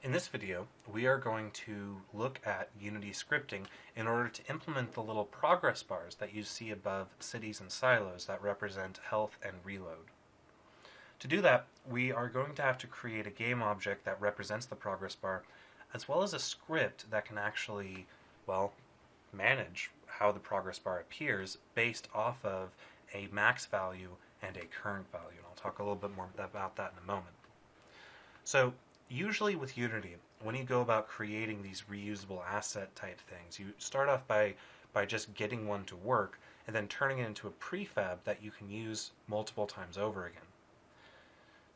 In this video, we are going to look at Unity scripting in order to implement the little progress bars that you see above cities and silos that represent health and reload. To do that, we are going to have to create a game object that represents the progress bar, as well as a script that can actually, manage how the progress bar appears based off of a max value and a current value. And I'll talk a little bit more about that in a moment. So, usually with Unity, when you go about creating these reusable asset type things, you start off by just getting one to work and then turning it into a prefab that you can use multiple times over again.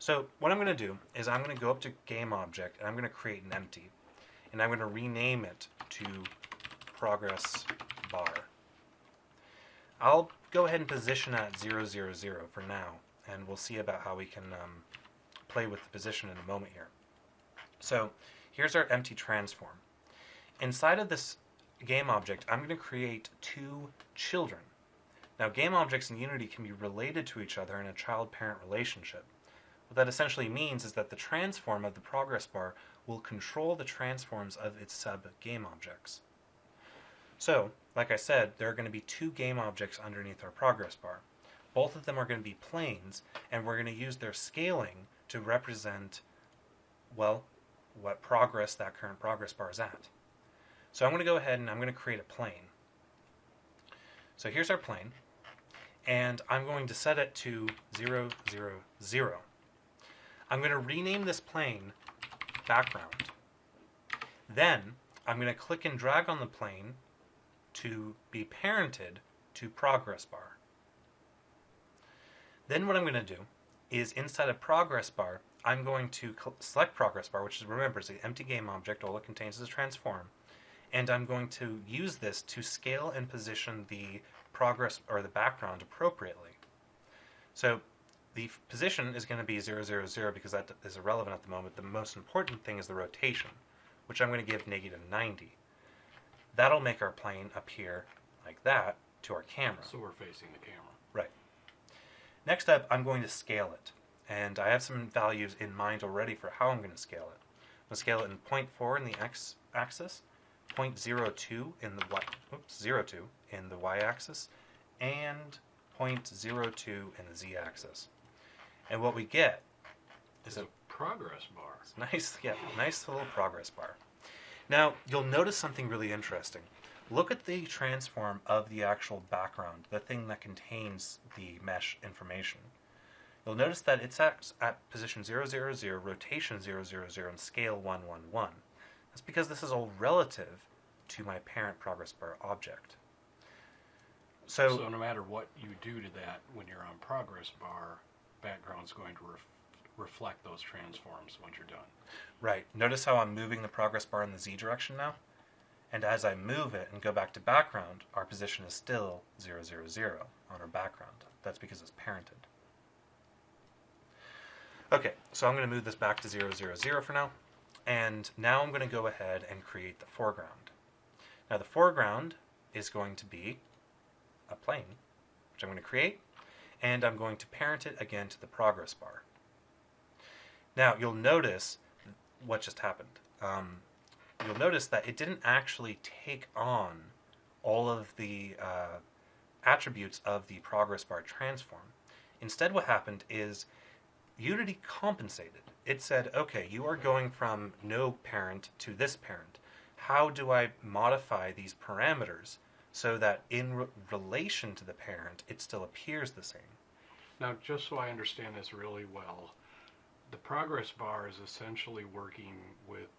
So what I'm going to do is I'm going to go up to game object and I'm going to create an empty, and I'm going to rename it to progress bar. I'll go ahead and position at 000 for now, and we'll see about how we can play with the position in a moment here. So here's our empty transform. Inside of this game object, I'm going to create two children. Now, game objects in Unity can be related to each other in a child-parent relationship. What that essentially means is that the transform of the progress bar will control the transforms of its sub-game objects. So, like I said, there are going to be two game objects underneath our progress bar. Both of them are going to be planes, and we're going to use their scaling to represent, what progress that current progress bar is at. So I'm going to go ahead and I'm going to create a plane. So here's our plane, and I'm going to set it to 000. I'm going to rename this plane background. Then I'm going to click and drag on the plane to be parented to progress bar. Then what I'm going to do is inside a progress bar, I'm going to select progress bar, which is, remember, is the empty game object. All it contains is a transform. And I'm going to use this to scale and position the progress or the background appropriately. So the position is going to be 000 because that is irrelevant at the moment. The most important thing is the rotation, which I'm going to give -90. That'll make our plane appear like that to our camera. So we're facing the camera. Right. Next up, I'm going to scale it. And I have some values in mind already for how I'm going to scale it. I'm going to scale it in 0.4 in the x-axis, 0.02 in the y, 02 in the y-axis, and 0.02 in the z-axis. And what we get is a progress bar. Nice little progress bar. Now, you'll notice something really interesting. Look at the transform of the actual background, the thing that contains the mesh information. You'll notice that it's at position 000, rotation 000, and scale 111. That's because this is all relative to my parent progress bar object. So no matter what you do to that, when you're on progress bar, background's going to reflect those transforms once you're done. Right. Notice how I'm moving the progress bar in the Z direction now? And as I move it and go back to background, our position is still 000 on our background. That's because it's parented. Okay, so I'm going to move this back to 000 for now. And now I'm going to go ahead and create the foreground. Now the foreground is going to be a plane, which I'm going to create, and I'm going to parent it again to the progress bar. Now you'll notice what just happened. You'll notice that it didn't actually take on all of the attributes of the progress bar transform. Instead, what happened is Unity compensated. It said, okay, you are going from no parent to this parent. How do I modify these parameters so that in relation to the parent, it still appears the same? Now, just so I understand this really well, the progress bar is essentially working with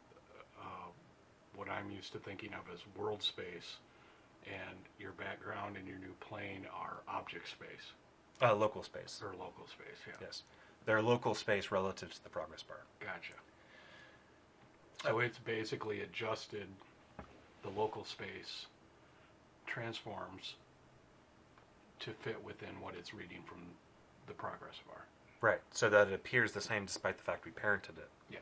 what I'm used to thinking of as world space, and your background and your new plane are object space. Local space. Or local space, yeah. Yes. They're local space relative to the progress bar. Gotcha. So it's basically adjusted the local space transforms to fit within what it's reading from the progress bar. Right, so that it appears the same despite the fact we parented it. Yeah.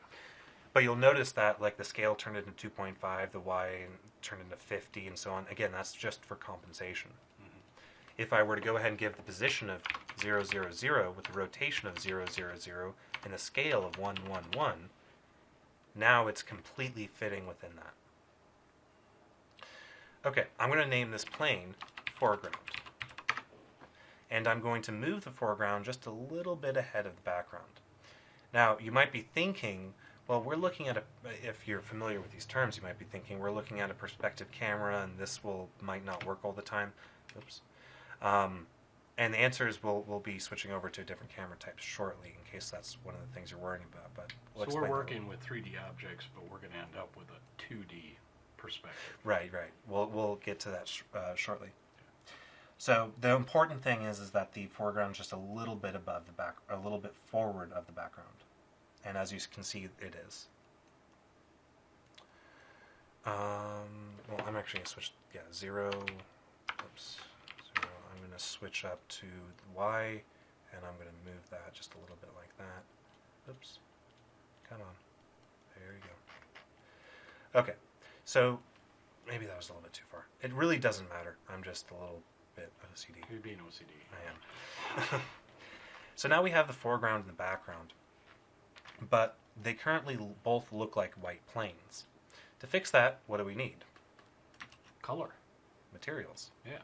But you'll notice that like the scale turned into 2.5, the Y turned into 50, and so on. Again, that's just for compensation. Mm-hmm. If I were to go ahead and give the position of 000 with the rotation of 000 and a scale of 111, Now it's completely fitting within that. Okay, I'm going to name this plane foreground. And I'm going to move the foreground just a little bit ahead of the background. Now, you might be thinking, well, we're looking at if you're familiar with these terms, you might be thinking we're looking at a perspective camera and this might not work all the time. Oops. And the answer is we'll be switching over to a different camera type shortly in case that's one of the things you're worrying about. But so we're working with 3D objects, but we're going to end up with a 2D perspective. Right. We'll get to that shortly. So the important thing is that the foreground is just a little bit above the back, a little bit forward of the background, and as you can see, it is. Well, I'm actually going to switch. Yeah, 0. Oops. 0. I'm going to switch up to Y, and I'm going to move that just a little bit like that. Oops. Come on. There you go. Okay. So maybe that was a little bit too far. It really doesn't matter. I'm just a little bit OCD. You're being OCD. I am. So now we have the foreground and the background, but they currently both look like white planes. To fix that, what do we need? Color. Materials. Yeah.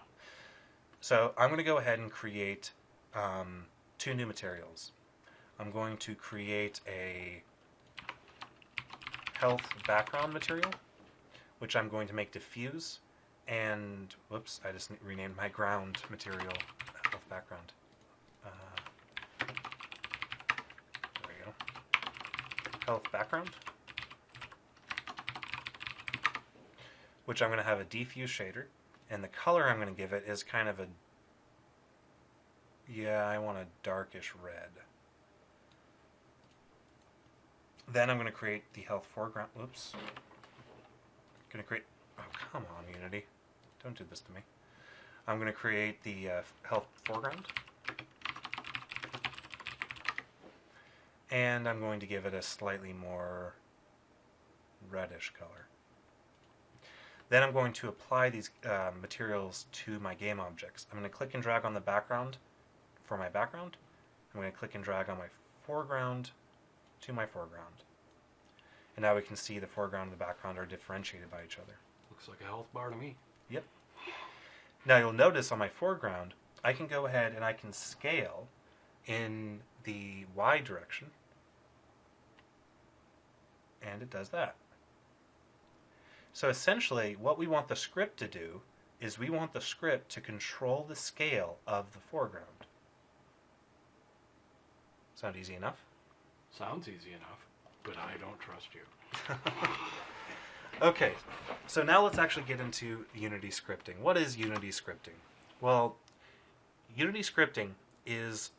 So I'm going to go ahead and create 2 new materials. I'm going to create a health background material, which I'm going to make diffuse, and whoops, I just renamed my ground material health background. There we go. Health background, which I'm going to have a diffuse shader, and the color I'm going to give it is kind of I want a darkish red. Then I'm going to create the health foreground. Whoops. Going to create. Oh, come on, Unity. Don't do this to me. I'm going to create the health foreground. And I'm going to give it a slightly more reddish color. Then I'm going to apply these materials to my game objects. I'm going to click and drag on the background for my background. I'm going to click and drag on my foreground to my foreground. And now we can see the foreground and the background are differentiated by each other. Looks like a health bar to me. Yep. Now you'll notice on my foreground, I can go ahead and I can scale in the Y direction. And it does that. So essentially, what we want the script to do is we want the script to control the scale of the foreground. Sound easy enough? Sounds easy enough, but I don't trust you. Okay, so now let's actually get into Unity scripting. What is Unity scripting? Well, Unity scripting is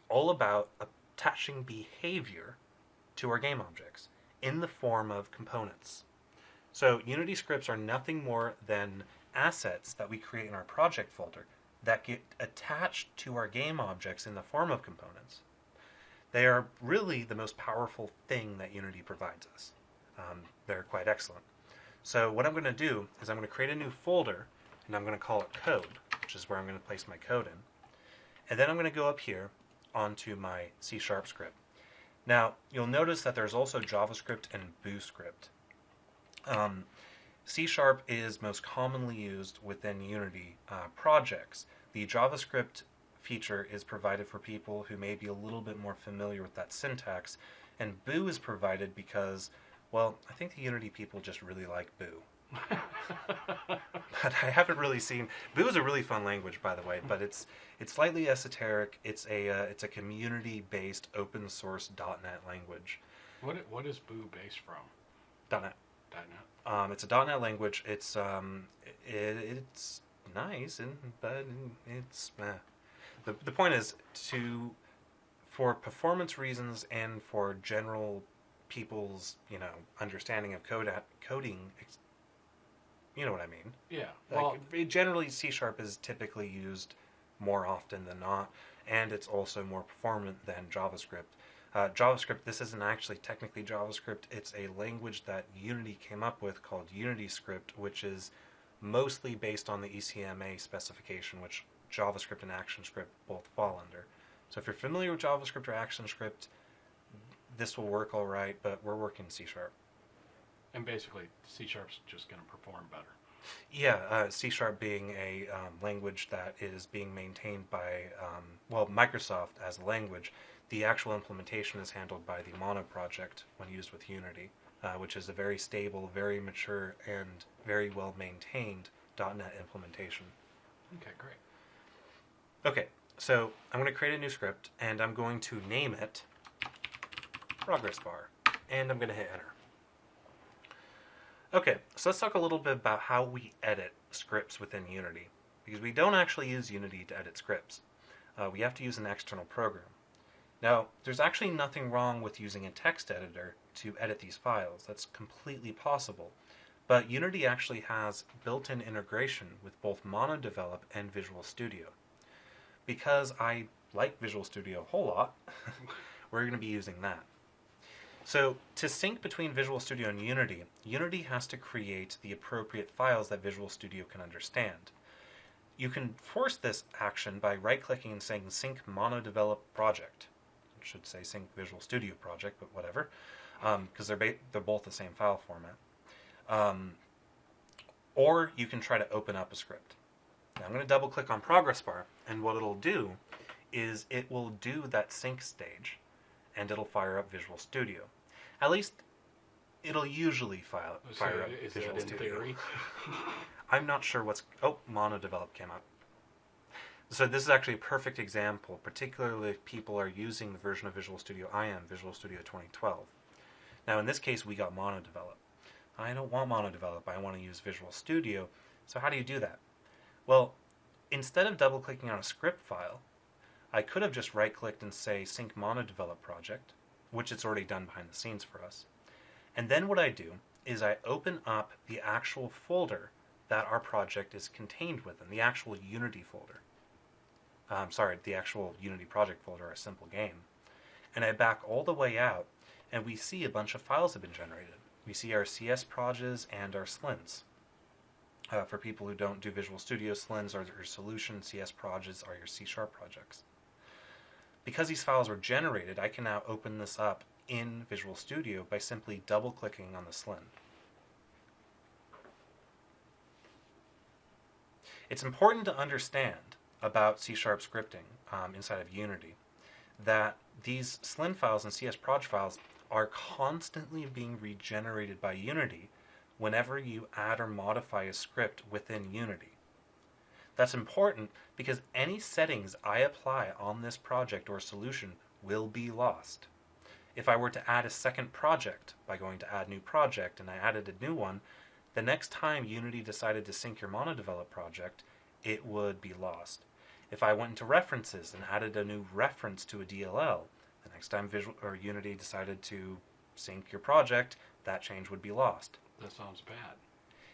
all about attaching behavior to our game objects in the form of components. So Unity scripts are nothing more than assets that we create in our project folder that get attached to our game objects in the form of components. They are really the most powerful thing that Unity provides us. They're quite excellent. So what I'm going to do is I'm going to create a new folder, and I'm going to call it code, which is where I'm going to place my code in. And then I'm going to go up here onto my C# script. Now, you'll notice that there's also JavaScript and Boo script. C# is most commonly used within Unity projects. The JavaScript feature is provided for people who may be a little bit more familiar with that syntax, and Boo is provided because, well, I think the Unity people just really like Boo. But I haven't really seen. Boo is a really fun language, by the way, but it's slightly esoteric. It's a community-based open source .NET language. What is Boo based from? .NET. .NET. It's a .NET language. It's nice, but it's the point is for performance reasons and for general people's understanding of coding. You know what I mean? Yeah. Well, generally C# is typically used more often than not, and it's also more performant than JavaScript. JavaScript, this isn't actually technically JavaScript. It's a language that Unity came up with called UnityScript, which is mostly based on the ECMA specification, which JavaScript and ActionScript both fall under. So if you're familiar with JavaScript or ActionScript, this will work all right, but we're working C Sharp. And basically, C Sharp's just going to perform better. Yeah, C Sharp being a language that is being maintained by, Microsoft as a language. The actual implementation is handled by the Mono project when used with Unity, which is a very stable, very mature, and very well maintained .NET implementation. Okay, great. Okay, so I'm going to create a new script, and I'm going to name it progress bar, and I'm going to hit enter. Okay, so let's talk a little bit about how we edit scripts within Unity, because we don't actually use Unity to edit scripts. We have to use an external program. Now, there's actually nothing wrong with using a text editor to edit these files. That's completely possible. But Unity actually has built-in integration with both MonoDevelop and Visual Studio. Because I like Visual Studio a whole lot, we're going to be using that. So to sync between Visual Studio and Unity, Unity has to create the appropriate files that Visual Studio can understand. You can force this action by right-clicking and saying Sync MonoDevelop Project. It should say Sync Visual Studio Project, but whatever, because they're both the same file format. Or you can try to open up a script. Now I'm going to double-click on Progress Bar, and what it'll do is it will do that sync stage, and it'll fire up Visual Studio. At least, it'll usually fire up Visual Studio. Theory? I'm not sure what's... Oh, MonoDevelop came up. So this is actually a perfect example, particularly if people are using the version of Visual Studio I am, Visual Studio 2012. Now in this case, we got MonoDevelop. I don't want MonoDevelop, I want to use Visual Studio. So how do you do that? Well, instead of double-clicking on a script file, I could have just right-clicked and say Sync MonoDevelop Project, which it's already done behind the scenes for us. And then what I do is I open up the actual folder that our project is contained within, the actual Unity folder. The actual Unity project folder, our simple game. And I back all the way out, and we see a bunch of files have been generated. We see our CS projects and our slins. For people who don't do Visual Studio, slins are your solution, CS projects are your C# projects. Because these files were generated, I can now open this up in Visual Studio by simply double-clicking on the slin. It's important to understand about C# scripting inside of Unity that these slin files and CS project files are constantly being regenerated by Unity whenever you add or modify a script within Unity. That's important because any settings I apply on this project or solution will be lost. If I were to add a second project by going to Add New Project and I added a new one, the next time Unity decided to sync your MonoDevelop project, it would be lost. If I went into References and added a new reference to a DLL, the next time Unity decided to sync your project, that change would be lost. That sounds bad.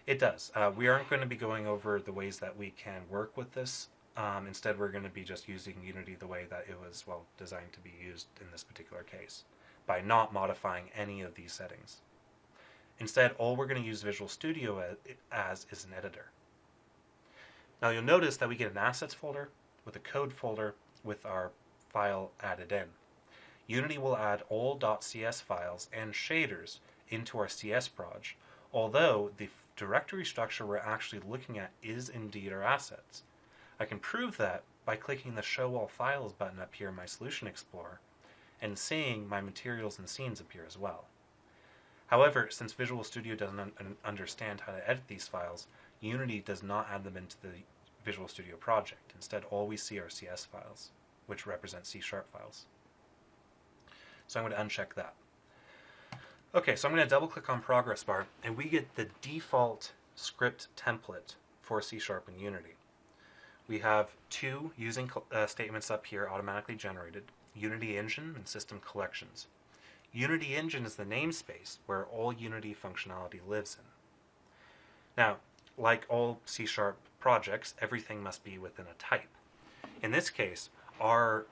It does. We aren't going to be going over the ways that we can work with this. Instead, we're going to be just using Unity the way that it was, designed to be used in this particular case, by not modifying any of these settings. Instead, all we're going to use Visual Studio as is an editor. Now, you'll notice that we get an assets folder with a code folder with our file added in. Unity will add all .cs files and shaders into our CS proj, although the directory structure we're actually looking at is indeed our assets. I can prove that by clicking the Show All Files button up here in my Solution Explorer and seeing my materials and scenes appear as well. However, since Visual Studio doesn't understand how to edit these files, Unity does not add them into the Visual Studio project. Instead, all we see are CS files, which represent C# files. So I'm going to uncheck that. Okay, so I'm going to double-click on Progress Bar, and we get the default script template for C# in Unity. We have two using statements up here automatically generated, Unity Engine and System Collections. Unity Engine is the namespace where all Unity functionality lives in. Now, like all C# projects, everything must be within a type. In this case, our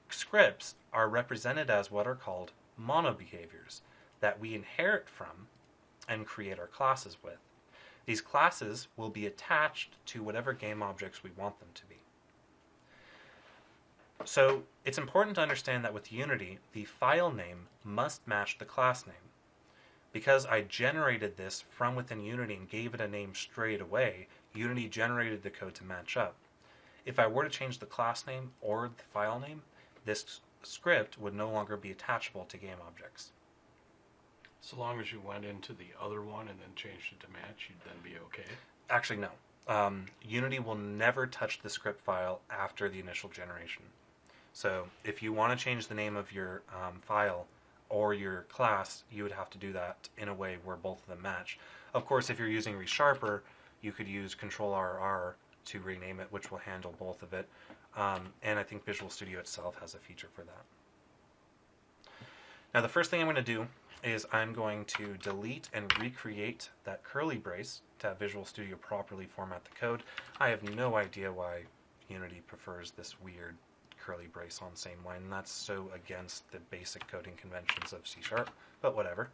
scripts are represented as what are called monobehaviors that we inherit from and create our classes with. These classes will be attached to whatever game objects we want them to be. So it's important to understand that with Unity, the file name must match the class name. Because I generated this from within Unity and gave it a name straight away, Unity generated the code to match up. If I were to change the class name or the file name, this script would no longer be attachable to game objects. So long as you went into the other one and then changed it to match, you'd then be okay? Actually, no. Unity will never touch the script file after the initial generation. So if you want to change the name of your file or your class, you would have to do that in a way where both of them match. Of course, if you're using ReSharper, you could use Control-RR to rename it, which will handle both of it. And I think Visual Studio itself has a feature for that. Now, the first thing I'm going to do is I'm going to delete and recreate that curly brace to have Visual Studio properly format the code. I have no idea why Unity prefers this weird curly brace on same line. That's so against the basic coding conventions of C#, but whatever.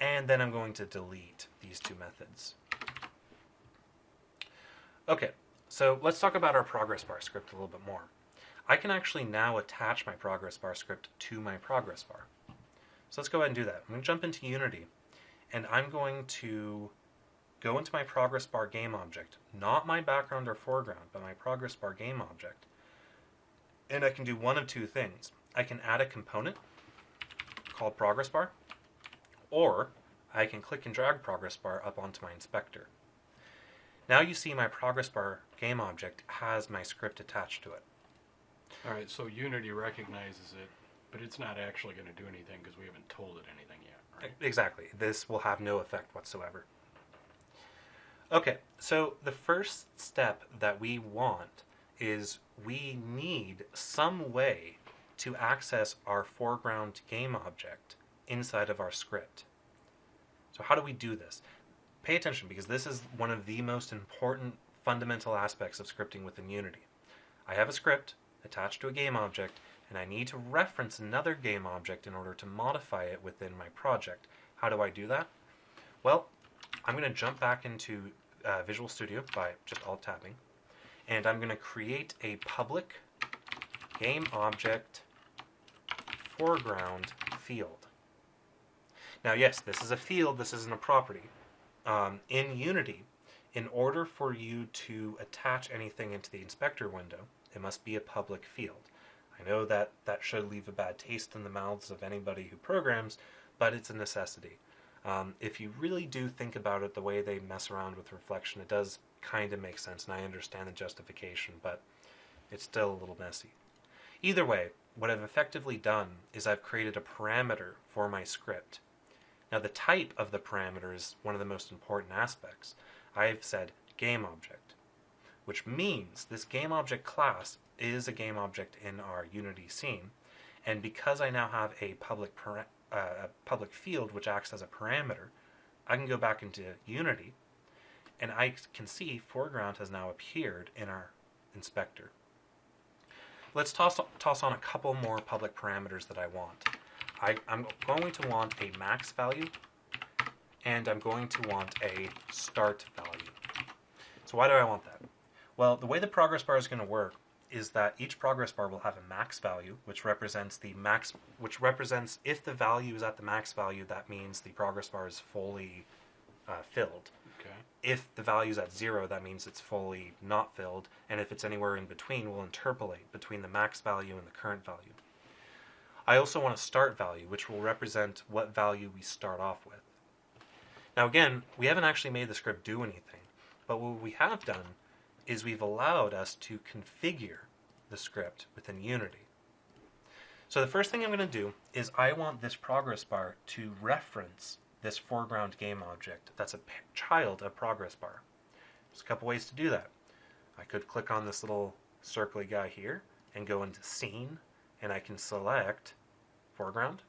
And then I'm going to delete these two methods. Okay, so let's talk about our progress bar script a little bit more. I can actually now attach my progress bar script to my progress bar. So let's go ahead and do that. I'm going to jump into Unity, and I'm going to go into my progress bar game object, not my background or foreground, but my progress bar game object. And I can do one of two things. I can add a component called progress bar, or I can click and drag progress bar up onto my inspector. Now you see my progress bar game object has my script attached to it. All right, so Unity recognizes it, but it's not actually going to do anything because we haven't told it anything yet, right? Exactly. This will have no effect whatsoever. Okay, so the first step that we want is we need some way to access our foreground game object inside of our script. So how do we do this? Pay attention, because this is one of the most important fundamental aspects of scripting within Unity. I have a script attached to a game object, and I need to reference another game object in order to modify it within my project. How do I do that? Well, I'm going to jump back into Visual Studio by just Alt-tabbing, and I'm going to create a public game object foreground field. Now, yes, this is a field, this isn't a property. In Unity, in order for you to attach anything into the inspector window, it must be a public field. I know that should leave a bad taste in the mouths of anybody who programs, but it's a necessity. If you really do think about it, the way they mess around with reflection, it does kind of make sense, and I understand the justification, but it's still a little messy. Either way, what I've effectively done is I've created a parameter for my script. Now, the type of the parameter is one of the most important aspects. I've said game object, which means this game object class is a game object in our Unity scene, and because I now have a public field which acts as a parameter, I can go back into Unity, and I can see foreground has now appeared in our inspector. Let's toss on a couple more public parameters that I want. I'm going to want a max value, and I'm going to want a start value. So why do I want that? Well, the way the progress bar is going to work is that each progress bar will have a max value, which represents if the value is at the max value, that means the progress bar is fully filled. Okay. If the value is at 0, that means it's fully not filled, and if it's anywhere in between, we'll interpolate between the max value and the current value. I also want a start value, which will represent what value we start off with. Now again, we haven't actually made the script do anything, but what we have done is we've allowed us to configure the script within Unity. So the first thing I'm going to do is I want this progress bar to reference this foreground game object that's a child of progress bar. There's a couple ways to do that. I could click on this little circly guy here and go into Scene, and I can select foreground.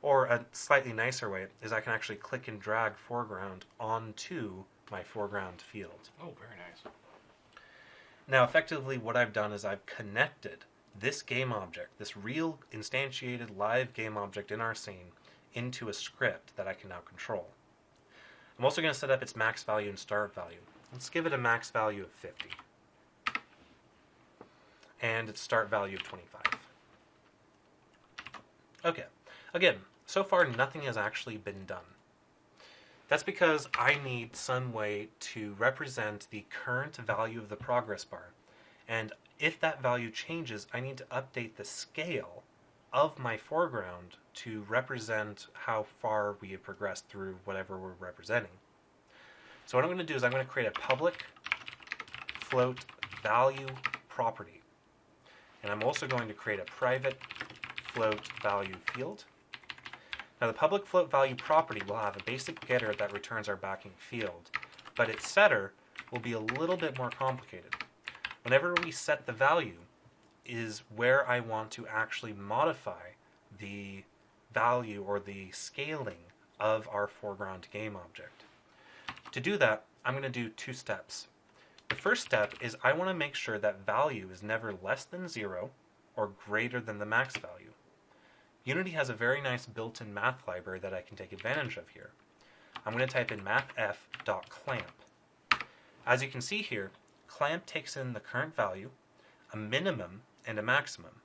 Or a slightly nicer way is I can actually click and drag foreground onto my foreground field. Oh, very nice. Now, effectively, what I've done is I've connected this game object, this real instantiated live game object in our scene, into a script that I can now control. I'm also going to set up its max value and start value. Let's give it a max value of 50. and its start value of 25. Okay, again, so far nothing has actually been done. That's because I need some way to represent the current value of the progress bar. And if that value changes, I need to update the scale of my foreground to represent how far we have progressed through whatever we're representing. So what I'm going to do is I'm going to create a public float value property. And I'm also going to create a private float value field. Now the public float value property will have a basic getter that returns our backing field, but its setter will be a little bit more complicated. Whenever we set the value is where I want to actually modify the value or the scaling of our foreground game object. To do that, I'm going to do two steps. The first step is I want to make sure that value is never less than 0 or greater than the max value. Unity has a very nice built-in math library that I can take advantage of here. I'm going to type in mathf.clamp. As you can see here, clamp takes in the current value, a minimum, and a maximum.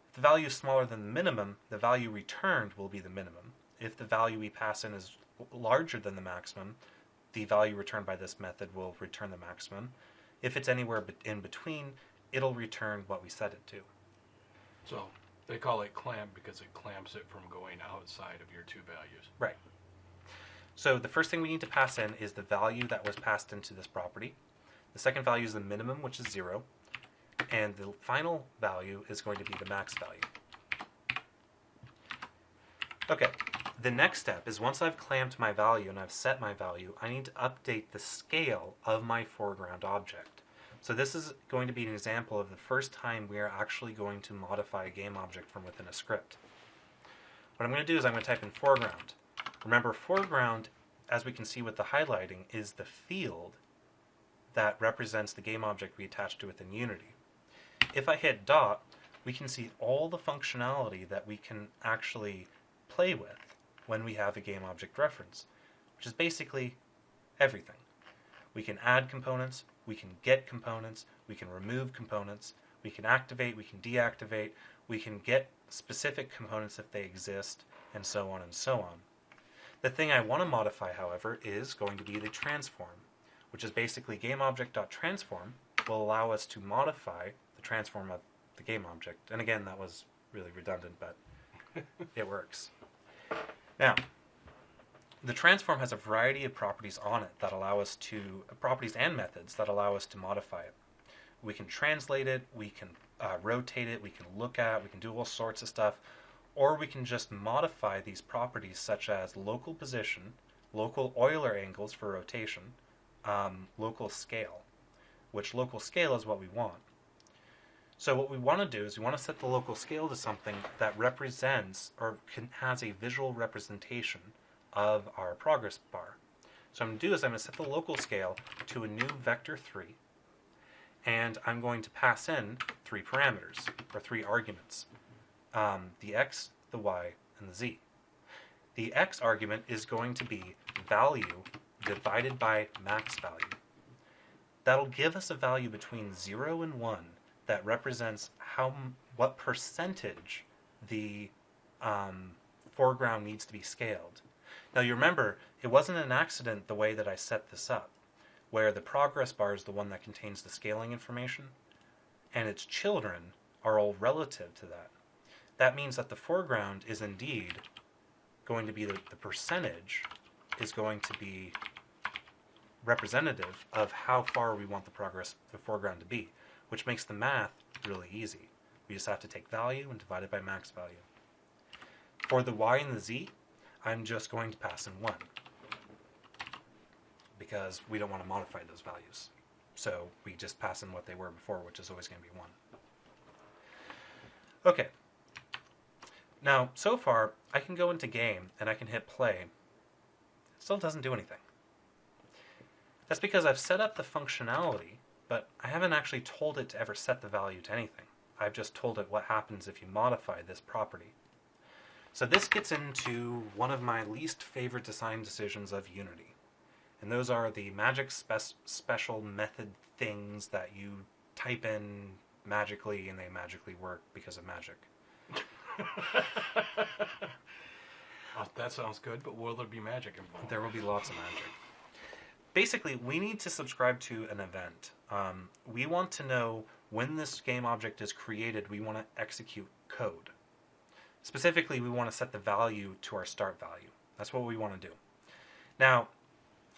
If the value is smaller than the minimum, the value returned will be the minimum. If the value we pass in is larger than the maximum, the value returned by this method will return the maximum. If it's anywhere in between, it'll return what we set it to. So they call it clamp because it clamps it from going outside of your two values. Right. So the first thing we need to pass in is the value that was passed into this property. The second value is the minimum, which is 0. And the final value is going to be the max value. Okay, the next step is once I've clamped my value and I've set my value, I need to update the scale of my foreground object. So this is going to be an example of the first time we are actually going to modify a game object from within a script. What I'm going to do is I'm going to type in foreground. Remember, foreground, as we can see with the highlighting, is the field that represents the game object we attach to within Unity. If I hit dot, we can see all the functionality that we can actually play with when we have a game object reference, which is basically everything. We can add components, we can get components, we can remove components, we can activate, we can deactivate, we can get specific components if they exist, and so on and so on. The thing I want to modify, however, is going to be the transform, which is basically GameObject.transform will allow us to modify the transform of the game object. And again, that was really redundant, but it works. Now, the transform has a variety of properties on it that allow us to, properties and methods that allow us to modify it. We can translate it, we can rotate it, we can look at, we can do all sorts of stuff, or we can just modify these properties such as local position, local Euler angles for rotation, local scale, which local scale is what we want. So what we want to do is we want to set the local scale to something that represents or has a visual representation of our progress bar. So I'm going to do is I'm going to set the local scale to a new vector 3, and I'm going to pass in 3 parameters, or 3 arguments, the x, the y, and the z. The x argument is going to be value divided by max value. That'll give us a value between 0 and 1 that represents what percentage the foreground needs to be scaled. Now you remember, it wasn't an accident the way that I set this up, where the progress bar is the one that contains the scaling information, and its children are all relative to that. That means that the foreground is indeed going to be the percentage is going to be representative of how far we want the foreground to be, which makes the math really easy. We just have to take value and divide it by max value. For the y and the z, I'm just going to pass in 1 because we don't want to modify those values. So we just pass in what they were before, which is always going to be 1. Okay. Now, so far, I can go into game and I can hit play. It still doesn't do anything. That's because I've set up the functionality, but I haven't actually told it to ever set the value to anything. I've just told it what happens if you modify this property. So this gets into one of my least favorite design decisions of Unity. And those are the magic special method things that you type in magically, and they magically work because of magic. That sounds good, but will there be magic involved? There will be lots of magic. Basically, we need to subscribe to an event. We want to know when this game object is created, we want to execute code. Specifically, we want to set the value to our start value. That's what we want to do. Now,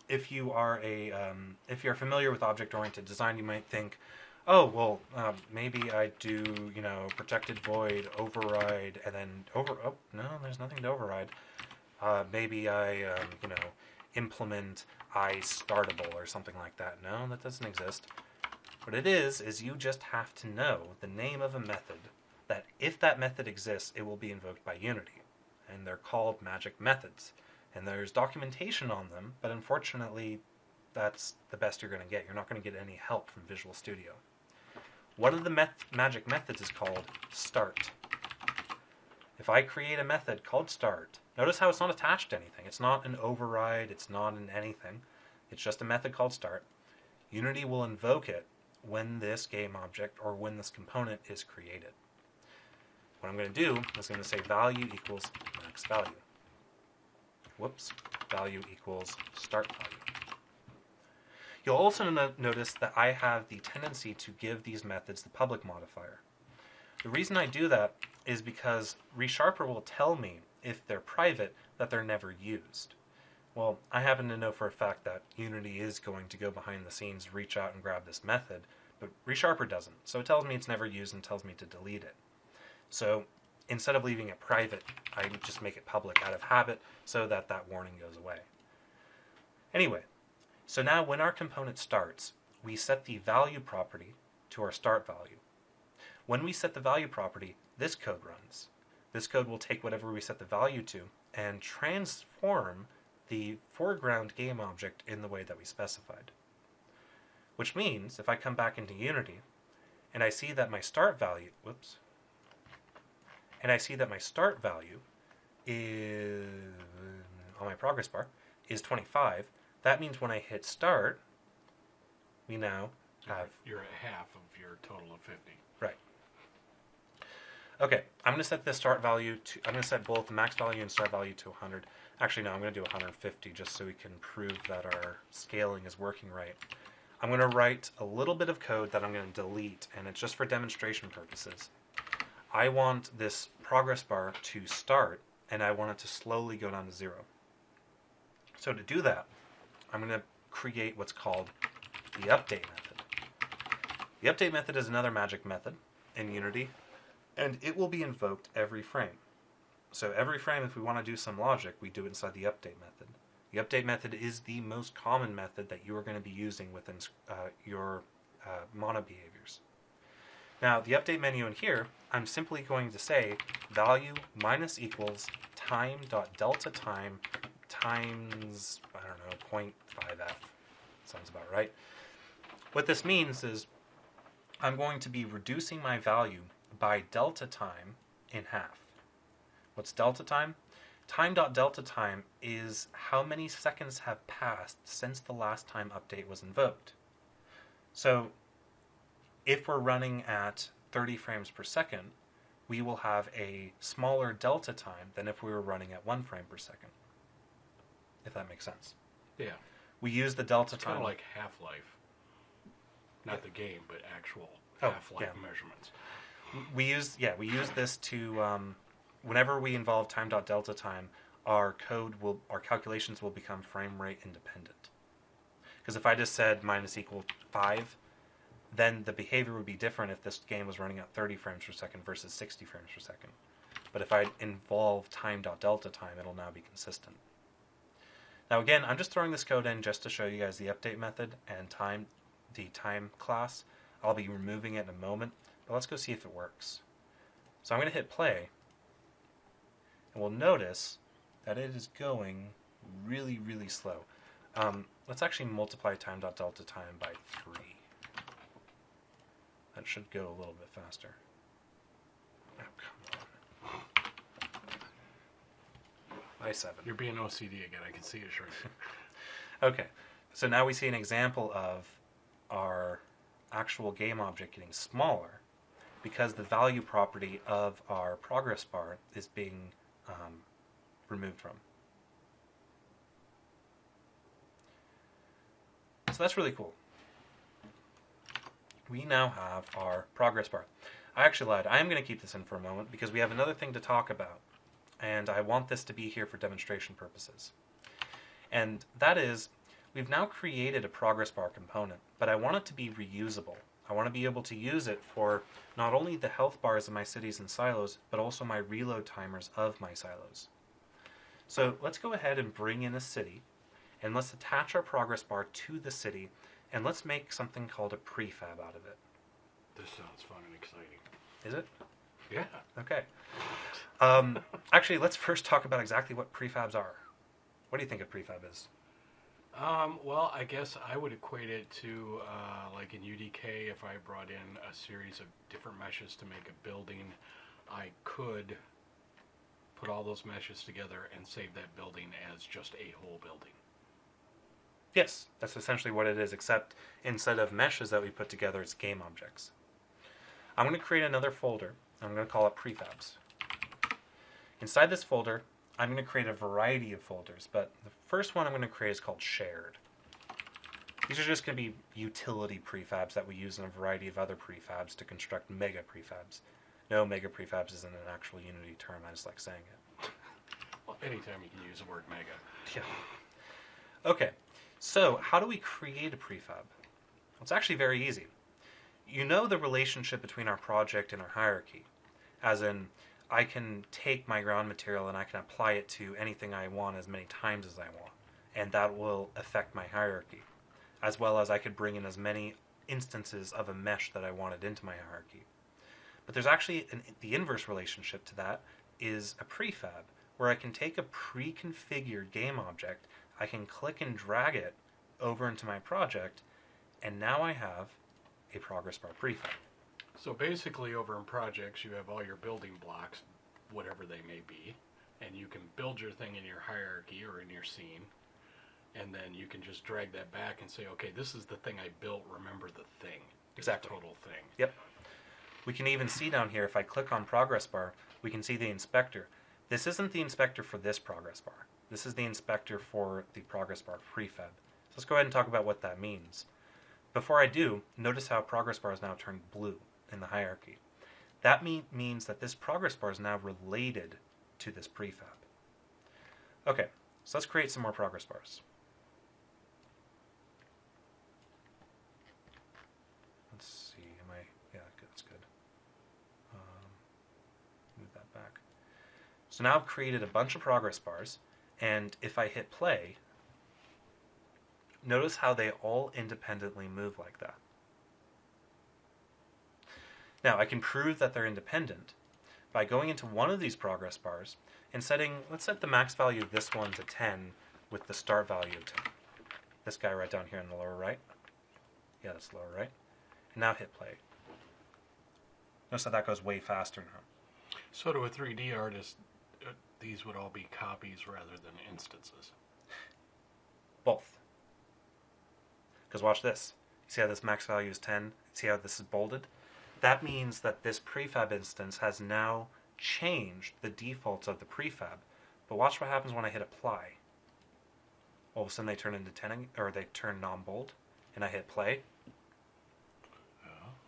if you're familiar with object-oriented design, you might think, oh, well, maybe I do, protected void, override, and then oh, no, there's nothing to override. Maybe I, implement iStartable or something like that. No, that doesn't exist. What it is you just have to know the name of a method that if that method exists, it will be invoked by Unity. And they're called magic methods. And there's documentation on them, but unfortunately, that's the best you're going to get. You're not going to get any help from Visual Studio. One of the magic methods is called start. If I create a method called start, notice how it's not attached to anything. It's not an override. It's not an anything. It's just a method called start. Unity will invoke it when this game object or when this component is created. What I'm going to do is going to say value equals max value. Whoops. Value equals start value. You'll also notice that I have the tendency to give these methods the public modifier. The reason I do that is because ReSharper will tell me, if they're private, that they're never used. Well, I happen to know for a fact that Unity is going to go behind the scenes, reach out and grab this method, but ReSharper doesn't. So it tells me it's never used and tells me to delete it. So instead of leaving it private, I just make it public out of habit so that that warning goes away. Anyway, so now when our component starts, we set the value property to our start value. When we set the value property, this code runs. This code will take whatever we set the value to and transform the foreground game object in the way that we specified. Which means, if I come back into Unity, and I see that my start value, is, on my progress bar, is 25, that means when I hit start, we now have... You're at half of your total of 50. Right. Okay, I'm going to set the start value to... I'm going to set both the max value and start value to 100. Actually, no, I'm going to do 150 just so we can prove that our scaling is working right. I'm going to write a little bit of code that I'm going to delete, and it's just for demonstration purposes. I want this progress bar to start, and I want it to slowly go down to 0. So to do that, I'm going to create what's called the update method. The update method is another magic method in Unity, and it will be invoked every frame. So every frame, if we want to do some logic, we do it inside the update method. The update method is the most common method that you are going to be using within your mono behaviors. Now, the update menu in here, I'm simply going to say value minus equals time.delta time times, 0.5f. Sounds about right. What this means is I'm going to be reducing my value by delta time in half. What's delta time? Time.delta time is how many seconds have passed since the last time update was invoked. So if we're running at 30 frames per second, we will have a smaller delta time than if we were running at 1 frame per second. If that makes sense. Yeah. We use the delta time. Kind of like Half-Life. Not the game, but actual Oh, Half-Life yeah. measurements. We use this to whenever we involve time.delta time, our calculations will become frame rate independent. Because if I just said minus equal 5, then the behavior would be different if this game was running at 30 frames per second versus 60 frames per second. But if I involve time.delta time, it'll now be consistent. Now again, I'm just throwing this code in just to show you guys the update method and the time class. I'll be removing it in a moment, but let's go see if it works. So I'm going to hit play, and we'll notice that it is going really, really slow. Let's actually multiply time.delta time by 3. That should go a little bit faster. Oh, come on. By 7. You're being OCD again. I can see it shrinking. Okay, so now we see an example of our actual game object getting smaller because the value property of our progress bar is being removed from. So that's really cool. We now have our progress bar. I actually lied. I am going to keep this in for a moment because we have another thing to talk about, and I want this to be here for demonstration purposes. And that is, we've now created a progress bar component, but I want it to be reusable. I want to be able to use it for not only the health bars of my cities and silos, but also my reload timers of my silos. So let's go ahead and bring in a city, and let's attach our progress bar to the city, and let's make something called a prefab out of it. This sounds fun and exciting. Is it? Yeah. Okay. Actually, let's first talk about exactly what prefabs are. What do you think a prefab is? Well, I guess I would equate it to, like in UDK, if I brought in a series of different meshes to make a building, I could put all those meshes together and save that building as just a whole building. Yes, that's essentially what it is, except instead of meshes that we put together, it's game objects. I'm going to create another folder. I'm going to call it prefabs. Inside this folder, I'm going to create a variety of folders, but the first one I'm going to create is called shared. These are just going to be utility prefabs that we use in a variety of other prefabs to construct mega prefabs. No, mega prefabs isn't an actual Unity term, I just like saying it. Well, anytime you can use the word mega. Yeah. Okay, so how do we create a prefab? Well, it's actually very easy. You know the relationship between our project and our hierarchy, as in, I can take my ground material and I can apply it to anything I want as many times as I want, and that will affect my hierarchy, as well as I could bring in as many instances of a mesh that I wanted into my hierarchy. But there's actually the inverse relationship to that is a prefab, where I can take a pre-configured game object, I can click and drag it over into my project, and now I have a progress bar prefab. So basically, over in projects, you have all your building blocks, whatever they may be, and you can build your thing in your hierarchy or in your scene, and then you can just drag that back and say, okay, this is the thing I built, remember the thing. Exactly. The total thing. Yep. We can even see down here, if I click on progress bar, we can see the inspector. This isn't the inspector for this progress bar. This is the inspector for the progress bar prefab. So let's go ahead and talk about what that means. Before I do, notice how progress bar is now turned blue in the hierarchy. That means that this progress bar is now related to this prefab. Okay, so let's create some more progress bars. Let's see, yeah, that's good. Move that back. So now I've created a bunch of progress bars, and if I hit play, notice how they all independently move like that. Now, I can prove that they're independent by going into one of these progress bars and let's set the max value of this one to 10 with the start value of 10. This guy right down here in the lower right. Yeah, that's lower right. And now hit play. Notice that goes way faster now. So to a 3D artist, these would all be copies rather than instances. Both. Because watch this. See how this max value is 10? See how this is bolded? That means that this prefab instance has now changed the defaults of the prefab. But watch what happens when I hit apply. All of a sudden they turn into 10, or they turn non-bold, and I hit play.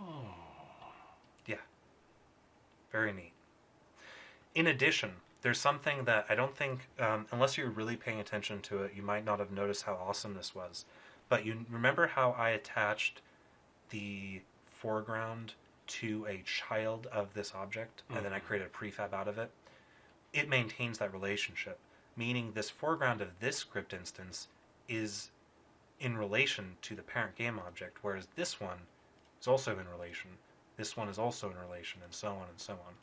Oh. Yeah. Very neat. In addition, there's something that I don't think, unless you're really paying attention to it, you might not have noticed how awesome this was. But you remember how I attached the foreground to a child of this object, and then I created a prefab out of it? It maintains that relationship, meaning this foreground of this script instance is in relation to the parent game object, whereas this one is also in relation, this one is also in relation, and so on and so on.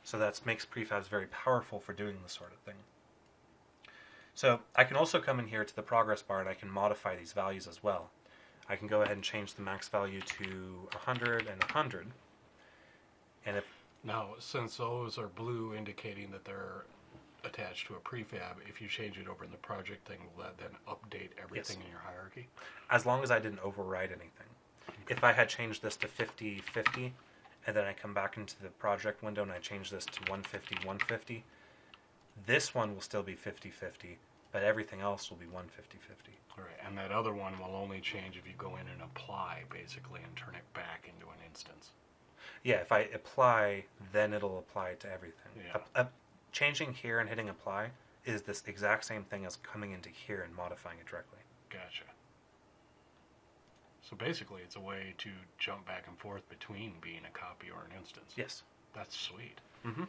So that makes prefabs very powerful for doing this sort of thing. So I can also come in here to the progress bar and I can modify these values as well. I can go ahead and change the max value to 100 and 100. And if now, since those are blue indicating that they're attached to a prefab, if you change it over in the project thing, will that then update everything in your hierarchy? As long as I didn't override anything. Okay. If I had changed this to 50-50 and then I come back into the project window and I change this to 150, 150, this one will still be 50-50, but everything else will be 150-50. Right, and that other one will only change if you go in and apply, basically, and turn it back into an instance. Yeah, if I apply, then it'll apply to everything. Yeah. Changing here and hitting apply is this exact same thing as coming into here and modifying it directly. Gotcha. So basically, it's a way to jump back and forth between being a copy or an instance. Yes. That's sweet. Mm-hmm.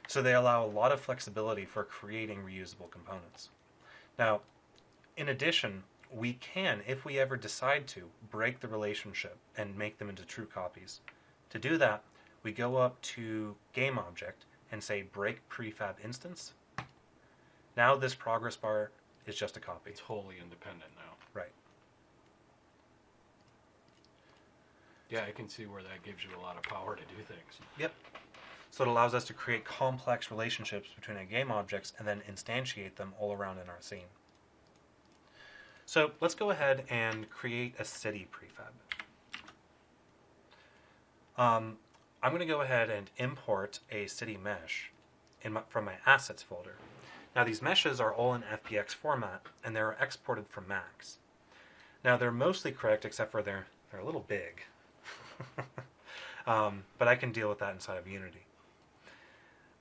So they allow a lot of flexibility for creating reusable components. Now, in addition, we can, if we ever decide to, break the relationship and make them into true copies. To do that, we go up to GameObject and say break prefab instance. Now this progress bar is just a copy. It's wholly independent now. Right. Yeah, I can see where that gives you a lot of power to do things. Yep. So it allows us to create complex relationships between our game objects and then instantiate them all around in our scene. So let's go ahead and create a city prefab. I'm going to go ahead and import a city mesh from my assets folder. Now these meshes are all in FBX format and they're exported from Macs. Now they're mostly correct except for they're a little big. But I can deal with that inside of Unity.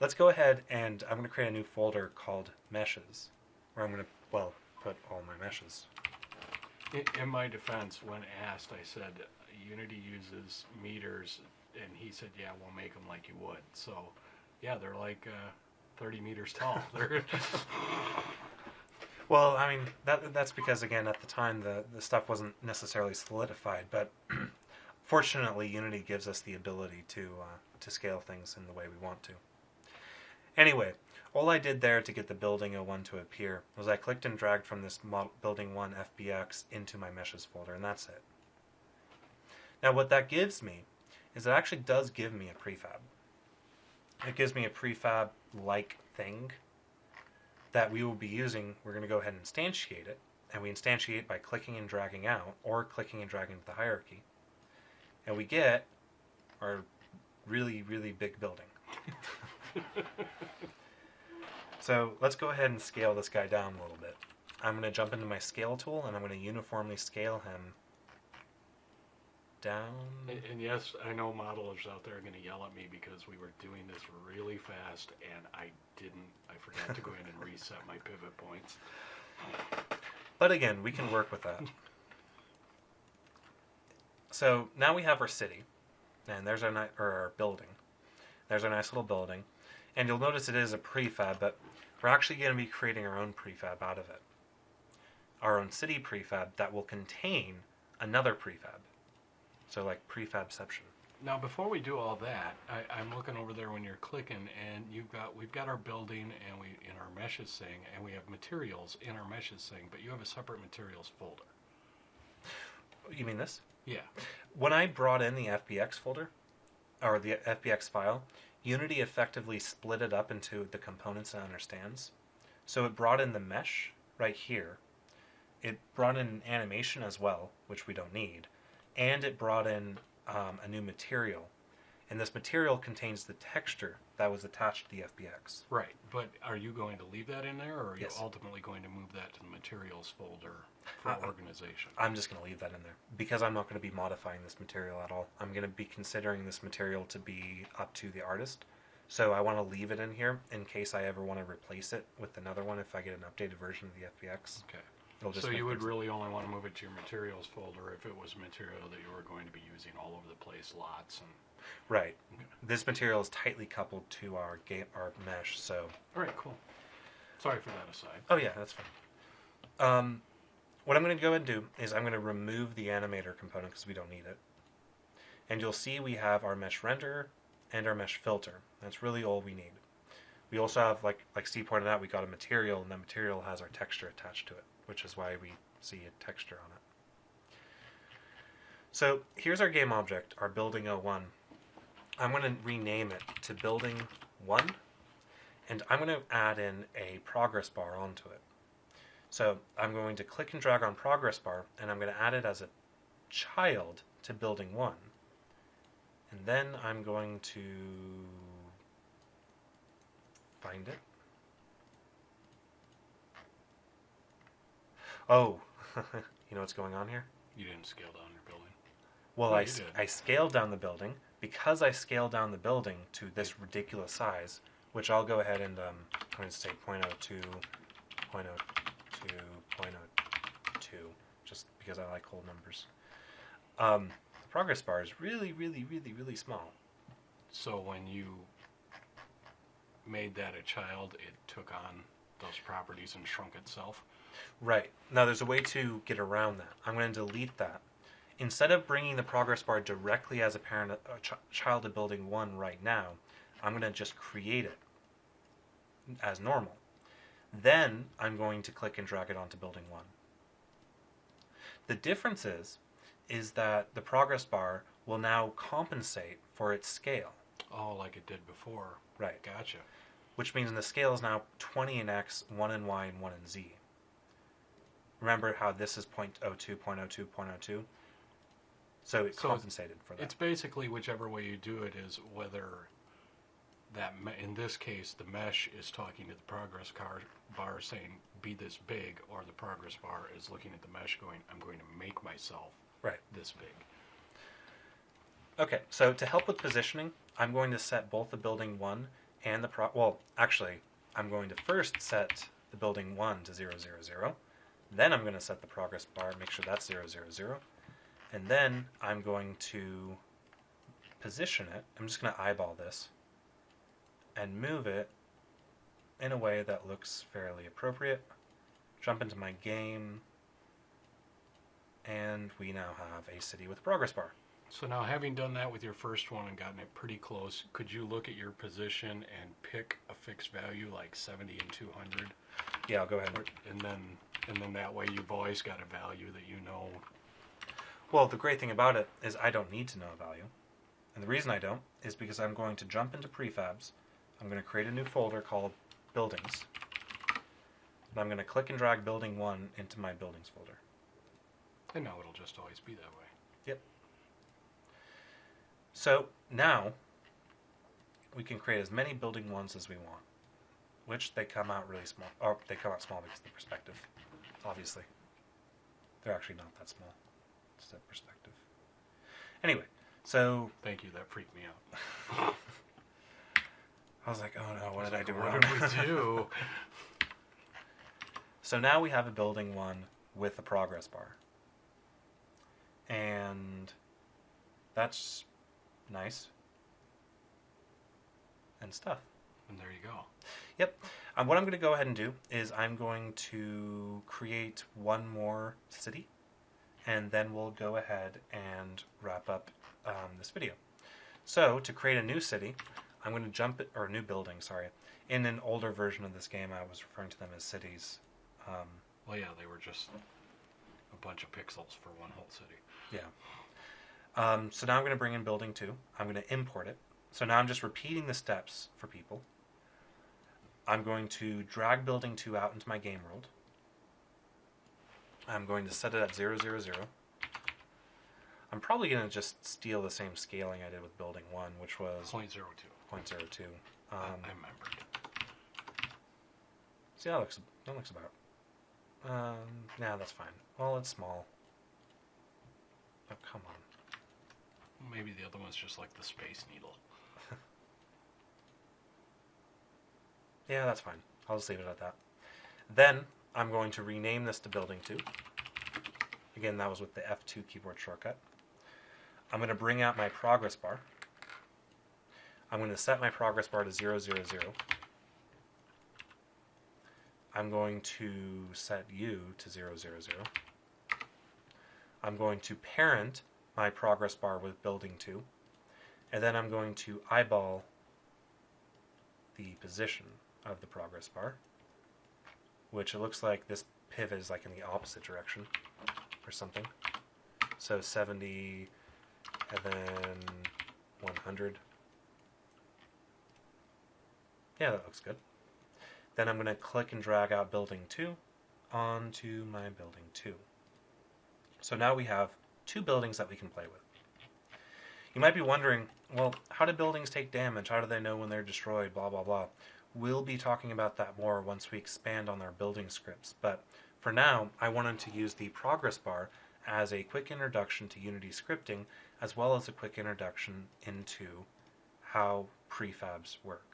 Let's go ahead and I'm going to create a new folder called meshes where I'm going to, well, put all my meshes. In my defense, when asked, I said Unity uses meters, and he said, yeah, we'll make them like you would. So, yeah, they're like 30 meters tall. Well, I mean, that's because, again, at the time, the stuff wasn't necessarily solidified, but fortunately, Unity gives us the ability to scale things in the way we want to. Anyway, all I did there to get the building 01 to appear was I clicked and dragged from this building 1 FBX into my meshes folder, and that's it. Now what that gives me is it actually does give me a prefab. It gives me a prefab-like thing that we will be using. We're going to go ahead and instantiate it, and we instantiate by clicking and dragging out, or clicking and dragging to the hierarchy. And we get our really, really big building. So let's go ahead and scale this guy down a little bit. I'm going to jump into my scale tool and I'm going to uniformly scale him down. And yes, I know modelers out there are going to yell at me because we were doing this really fast and I forgot to go in and reset my pivot points. But again, we can work with that. So now we have our city, and there's our building. There's our nice little building. And you'll notice it is a prefab, but we're actually going to be creating our own prefab out of it. Our own city prefab that will contain another prefab. So like prefabception. Now, before we do all that, I'm looking over there when you're clicking, and we've got our building and we in our meshes thing, and we have materials in our meshes thing, but you have a separate materials folder. You mean this? Yeah. When I brought in the FBX folder, or the FBX file, Unity effectively split it up into the components it understands. So it brought in the mesh right here. It brought in an animation as well, which we don't need. And it brought in a new material. And this material contains the texture that was attached to the FBX. Right, but are you going to leave that in there, or are you Yes. ultimately going to move that to the materials folder for organization? I'm just going to leave that in there because I'm not going to be modifying this material at all. I'm going to be considering this material to be up to the artist. So I want to leave it in here in case I ever want to replace it with another one if I get an updated version of the FBX. Okay. Just So you would things... really only want to move it to your materials folder if it was material that you were going to be using all over the place, lots and... Right. Okay. This material is tightly coupled to our mesh, so... All right, cool. Sorry for that aside. Oh yeah, that's fine. What I'm going to go ahead and do is I'm going to remove the animator component because we don't need it. And you'll see we have our mesh renderer and our mesh filter. That's really all we need. We also have, like Steve pointed out, we got a material, and that material has our texture attached to it, which is why we see a texture on it. So here's our game object, our building 01. I'm going to rename it to building 1, and I'm going to add in a progress bar onto it. So I'm going to click and drag on progress bar, and I'm going to add it as a child to building 1. And then I'm going to find it. Oh, you know what's going on here? You didn't scale down your building. Well, Oh, you did. I scaled down the building. Because I scaled down the building to this ridiculous size, which I'll go ahead and I'm going to say 0.02, 0.02, 0.02, just because I like whole numbers. The progress bar is really, really, really, really small. So when you made that a child, it took on those properties and shrunk itself? Right. Now there's a way to get around that. I'm going to delete that. Instead of bringing the progress bar directly as a parent, child of building 1 right now, I'm going to just create it as normal. Then I'm going to click and drag it onto building 1. The difference is that the progress bar will now compensate for its scale. Oh, like it did before. Right. Gotcha. Which means the scale is now 20 in X, 1 in Y, and 1 in Z. Remember how this is 0.02, 0.02, 0.02? So it compensated for that. It's basically whichever way you do it is whether that, in this case, the mesh is talking to the progress bar saying, be this big, or the progress bar is looking at the mesh going, I'm going to make myself this big. Okay, so to help with positioning, I'm going to set both the building 1 and I'm going to first set the building 1 to 0, 0, 0. Then I'm going to set the progress bar, make sure that's 0, 0, 0. And then I'm going to position it. I'm just going to eyeball this and move it in a way that looks fairly appropriate. Jump into my game, and we now have a city with a progress bar. So now, having done that with your first one and gotten it pretty close, could you look at your position and pick a fixed value like 70 and 200? Yeah, I'll go ahead. And then that way you've always got a value that you know. Well, the great thing about it is I don't need to know a value. And the reason I don't is because I'm going to jump into prefabs. I'm going to create a new folder called buildings. And I'm going to click and drag building 1 into my buildings folder. And now it'll just always be that way. Yep. So now we can create as many building 1s as we want, which they come out really small. Or they come out small because of the perspective, obviously. They're actually not that small. It's that perspective. Anyway, so... Thank you, that freaked me out. I was like, oh no, what did I do wrong? What did we do? So now we have a building 1 with a progress bar. And that's nice. And stuff. And there you go. Yep. What I'm going to go ahead and do is I'm going to create one more city, and then we'll go ahead and wrap up this video. So to create a new city, I'm going to or a new building, sorry. In an older version of this game, I was referring to them as cities. Well, yeah, they were just a bunch of pixels for one whole city. Yeah. So now I'm going to bring in building 2. I'm going to import it. So now I'm just repeating the steps for people. I'm going to drag building 2 out into my game world. I'm going to set it at 0, 0, 0. I'm probably going to just steal the same scaling I did with building 1, which was 0.02. 0.02. I remembered. See, that looks about. Nah, that's fine. Well, it's small. Oh, come on. Maybe the other one's just like the Space Needle. Yeah, that's fine. I'll just leave it at that. Then I'm going to rename this to building 2. Again, that was with the F2 keyboard shortcut. I'm going to bring out my progress bar. I'm going to set my progress bar to 0, 0, 0. I'm going to set U to 0, 0, 0. I'm going to parent my progress bar with building 2. And then I'm going to eyeball the position of the progress bar, which it looks like this pivot is like in the opposite direction or something. So 70 and then 100. Yeah, that looks good. Then I'm going to click and drag out building 2 onto my building 2. So now we have 2 buildings that we can play with. You might be wondering, well, how do buildings take damage? How do they know when they're destroyed? Blah, blah, blah. We'll be talking about that more once we expand on our building scripts. But for now, I wanted to use the progress bar as a quick introduction to Unity scripting, as well as a quick introduction into how prefabs work.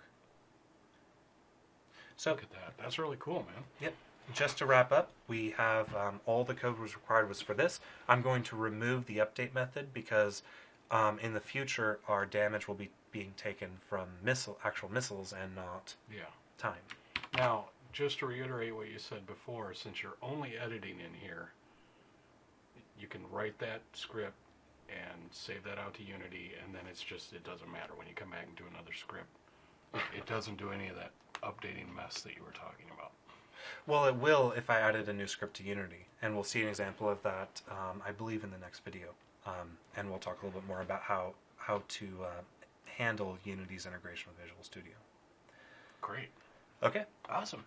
So, Look at that. That's really cool, man. yep. Just to wrap up, we have all the code was required was for this. I'm going to remove the update method because in the future our damage will be being taken from actual missiles and not Yeah. time. Now, just to reiterate what you said before, since you're only editing in here, you can write that script and save that out to Unity, and then it doesn't matter when you come back and do another script. It doesn't do any of that updating mess that you were talking about. Well, it will if I added a new script to Unity, and we'll see an example of that, I believe, in the next video. And we'll talk a little bit more about how to handle Unity's integration with Visual Studio. Great. Okay. Awesome.